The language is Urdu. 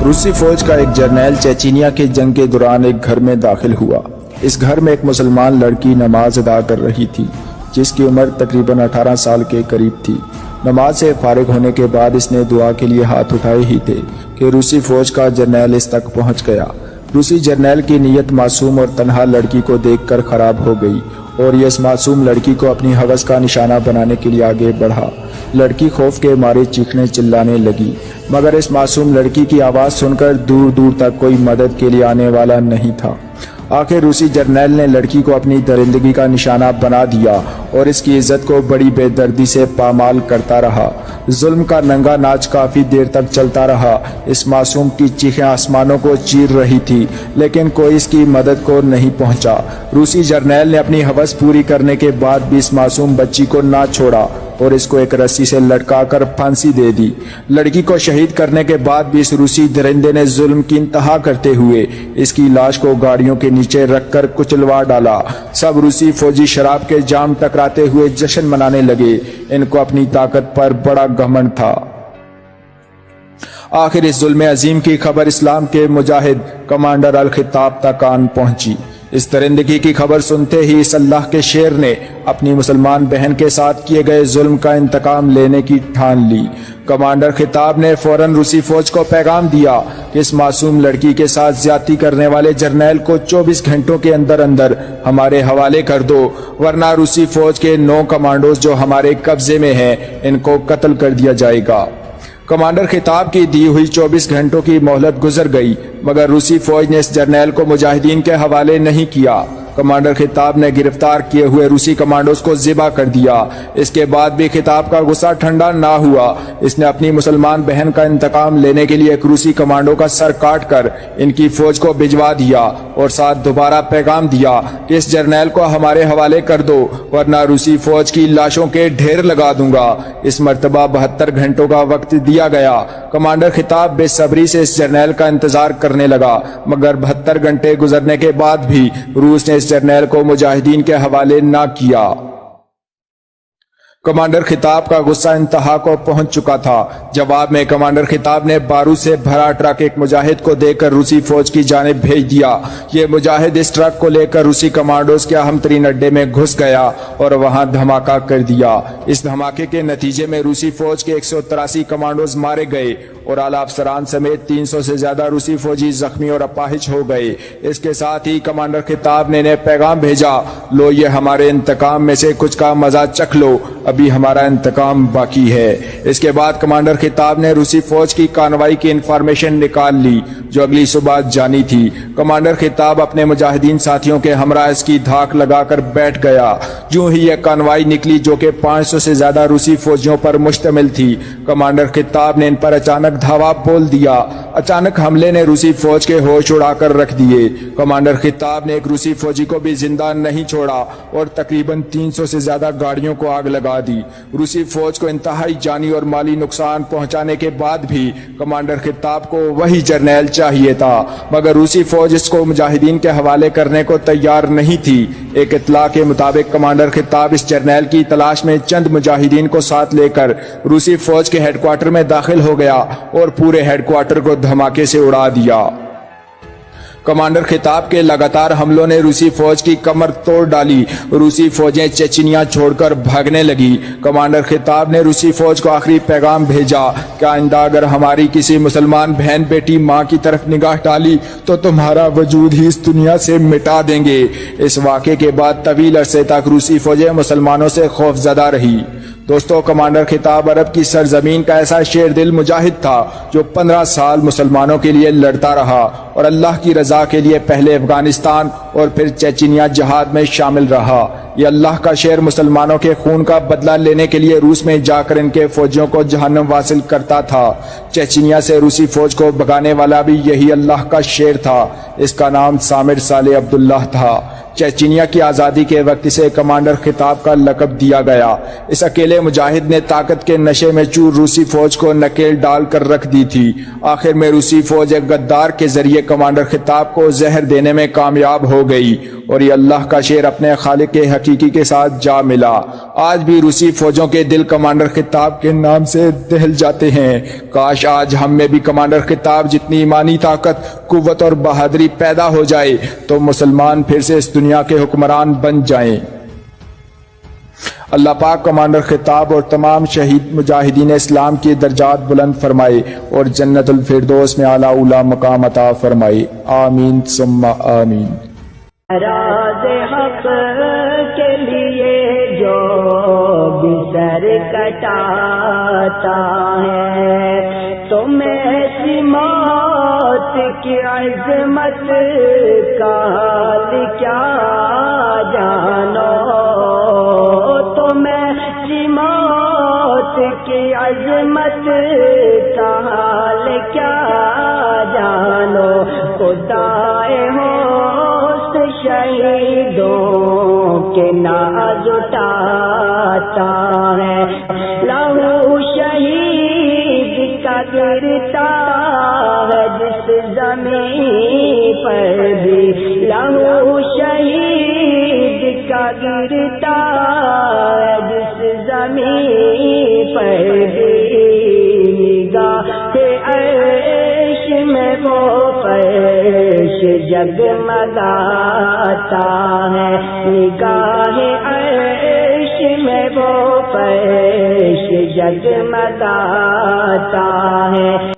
روسی فوج کا ایک جرنیل چیچینیا کی جنگ کے دوران ایک گھر میں داخل ہوا۔ اس گھر میں ایک مسلمان لڑکی نماز ادا کر رہی تھی جس کی عمر تقریباً 18 سال کے قریب تھی۔ نماز سے فارغ ہونے کے بعد اس نے دعا کے لیے ہاتھ اٹھائے ہی تھے کہ روسی فوج کا جرنیل اس تک پہنچ گیا۔ روسی جرنیل کی نیت معصوم اور تنہا لڑکی کو دیکھ کر خراب ہو گئی اور یہ اس معصوم لڑکی کو اپنی ہوس کا نشانہ بنانے کے لیے آگے بڑھا۔ لڑکی خوف کے مارے چیخنے چلانے لگی، مگر اس معصوم لڑکی کی آواز سن کر دور دور تک کوئی مدد کے لیے آنے والا نہیں تھا۔ آخر روسی جرنیل نے لڑکی کو اپنی درندگی کا نشانہ بنا دیا اور اس کی عزت کو بڑی بے دردی سے پامال کرتا رہا۔ ظلم کا ننگا ناچ کافی دیر تک چلتا رہا۔ اس معصوم کی چیخیں آسمانوں کو چیر رہی تھی لیکن کوئی اس کی مدد کو نہیں پہنچا۔ روسی جرنیل نے اپنی ہوس پوری کرنے کے بعد بھی اس معصوم بچی کو نہ چھوڑا اور اس کو ایک رسی سے لٹکا کر پھانسی دے دی۔ لڑکی کو شہید کرنے کے بعد بھی اس روسی درندے نے ظلم کی انتہا کرتے ہوئے اس کی لاش کو گاڑیوں کے نیچے رکھ کر کچلوا ڈالا۔ سب روسی فوجی شراب کے جام ٹکراتے ہوئے جشن منانے لگے۔ ان کو اپنی طاقت پر بڑا گھمنڈ تھا۔ آخر اس ظلم عظیم کی خبر اسلام کے مجاہد کمانڈر الخطاب تک آن پہنچی۔ اس درندگی کی خبر سنتے ہی اس اللہ کے شیر نے اپنی مسلمان بہن کے ساتھ کیے گئے ظلم کا انتقام لینے کی ٹھان لی۔ کمانڈر خطاب نے فوراً روسی فوج کو پیغام دیا کہ اس معصوم لڑکی کے ساتھ زیادتی کرنے والے جرنیل کو 24 گھنٹوں کے اندر اندر ہمارے حوالے کر دو، ورنہ روسی فوج کے 9 کمانڈوز جو ہمارے قبضے میں ہیں ان کو قتل کر دیا جائے گا۔ کمانڈر خطاب کی دی ہوئی 24 گھنٹوں کی مہلت گزر گئی مگر روسی فوج نے اس جرنیل کو مجاہدین کے حوالے نہیں کیا۔ کمانڈر خطاب نے گرفتار کیے ہوئے روسی کمانڈوز کو ذبح کر دیا۔ اس کے بعد بھی خطاب کا غصہ ٹھنڈا نہ ہوا۔ اس نے اپنی مسلمان بہن کا انتقام لینے کے لیے ایک روسی کمانڈو کا سر کاٹ کر ان کی فوج کو بھجوا دیا اور ساتھ دوبارہ پیغام دیا کہ اس جرنیل کو ہمارے حوالے کر دو ورنہ روسی فوج کی لاشوں کے ڈھیر لگا دوں گا۔ اس مرتبہ 72 گھنٹوں کا وقت دیا گیا۔ کمانڈر خطاب بے صبری سے اس جرنیل کا انتظار کرنے لگا مگر 72 گھنٹے گزرنے کے بعد بھی روس نے اس جرنیل کو مجاہدین کے حوالے نہ کیا۔ کمانڈر خطاب کا غصہ انتہا کو پہنچ چکا تھا۔ جواب میں کمانڈر خطاب نے بارود سے بھرا ٹرک ایک مجاہد کو دے کر روسی فوج کی جانب بھیج دیا۔ یہ مجاہد اس ٹرک کو لے کر روسی کمانڈوز کے اہم ترین اڈے میں گھس گیا اور وہاں دھماکہ کر دیا۔ اس دھماکے کے نتیجے میں روسی فوج کے 183 کمانڈوز مارے گئے اور اعلیٰ افسران سمیت 300 سے زیادہ روسی فوجی زخمی اور اپاہج ہو گئے۔ اس کے ساتھ ہی کمانڈر خطاب نے پیغام بھیجا، لو یہ ہمارے انتقام میں سے کچھ کا مزہ چکھ لو، ابھی ہمارا انتقام باقی ہے۔ اس کے بعد کمانڈر خطاب نے روسی فوج کی کانوائی کی انفارمیشن نکال لی جو اگلی صبح جانی تھی۔ کمانڈر خطاب اپنے مجاہدین ساتھیوں کے ہمراہ اس کی دھاک لگا کر بیٹھ گیا۔ جو ہی یہ کانوائی نکلی جو کہ 500 سے زیادہ روسی فوجیوں پر مشتمل تھی، کمانڈر خطاب نے ان پر اچانک دھاوا بول دیا۔ اچانک حملے نے روسی فوج کے ہوش اڑا کر رکھ دیے۔ کمانڈر خطاب نے ایک روسی فوجی کو بھی زندہ نہیں چھوڑا اور تقریباً 300 سے زیادہ گاڑیوں کو آگ لگا دی۔ روسی فوج کو انتہائی جانی اور مالی نقصان پہنچانے کے بعد بھی کمانڈر خطاب کو وہی جرنیل چاہیے تھا مگر روسی فوج اس کو مجاہدین کے حوالے کرنے کو تیار نہیں تھی۔ ایک اطلاع کے مطابق کمانڈر خطاب اس جرنیل کی تلاش میں چند مجاہدین کو ساتھ لے کر روسی فوج کے ہیڈ کوارٹر میں داخل ہو گیا اور پورے ہیڈ کوارٹر کو دھماکے سے اڑا دیا۔ کمانڈر خطاب کے لگاتار حملوں نے روسی فوج کی کمر توڑ ڈالی۔ روسی فوجیں چیچینیا چھوڑ کر بھاگنے لگی۔ کمانڈر خطاب نے روسی فوج کو آخری پیغام بھیجا کہ آئندہ اگر ہماری کسی مسلمان بہن بیٹی ماں کی طرف نگاہ ڈالی تو تمہارا وجود ہی اس دنیا سے مٹا دیں گے۔ اس واقعے کے بعد طویل عرصے تک روسی فوجیں مسلمانوں سے خوف زدہ رہی۔ دوستو، کمانڈر خطاب عرب کی سرزمین کا ایسا شیر دل مجاہد تھا جو 15 سال مسلمانوں کے لیے لڑتا رہا اور اللہ کی رضا کے لیے پہلے افغانستان اور پھر چیچینیا جہاد میں شامل رہا۔ یہ اللہ کا شیر مسلمانوں کے خون کا بدلہ لینے کے لیے روس میں جا کر ان کے فوجیوں کو جہنم واصل کرتا تھا۔ چیچینیا سے روسی فوج کو بھگانے والا بھی یہی اللہ کا شیر تھا۔ اس کا نام سامر صالح عبداللہ تھا۔ چیچینیا کی آزادی کے وقت اسے کمانڈر خطاب کا لقب دیا گیا۔ اس اکیلے مجاہد نے طاقت کے نشے میں چور روسی فوج کو نکیل ڈال کر رکھ دی تھی۔ آخر میں روسی فوج ایک غدار کے ذریعے کمانڈر خطاب کو زہر دینے میں کامیاب ہو گئی اور یہ اللہ کا شعر اپنے خالق حقیقی کے ساتھ جا ملا۔ آج بھی روسی فوجوں کے دل کمانڈر خطاب کے نام سے دہل جاتے ہیں۔ کاش آج ہم میں بھی کمانڈر خطاب جتنی ایمانی طاقت، قوت اور بہادری پیدا ہو جائے تو مسلمان پھر سے اس دنیا کے حکمران بن جائیں۔ اللہ پاک کمانڈر خطاب اور تمام شہید مجاہدین اسلام کی درجات بلند فرمائے اور جنت الفردوس میں اعلیٰ اولی مقام عطا فرمائے، آمین ثم آمین۔ راز حق کے لیے جو بھی سر کٹاتا ہے، تم ایسی موت کی عظمت کا حال کیا جانو، تم ایسی موت کی عظمت کا حال کیا جانو، خدائے شہیدوں کے ناز اٹھاتا ہے، لہو شہید کا گرتا ہے جس زمین پر بھی، لہو شہید کا گرتا ہے جس زمین پر بھی، نگاہ عرش میں وہ فرش جگمگاتا ہے، نگاہ عرش میں وہ فرش جگمگاتا ہے۔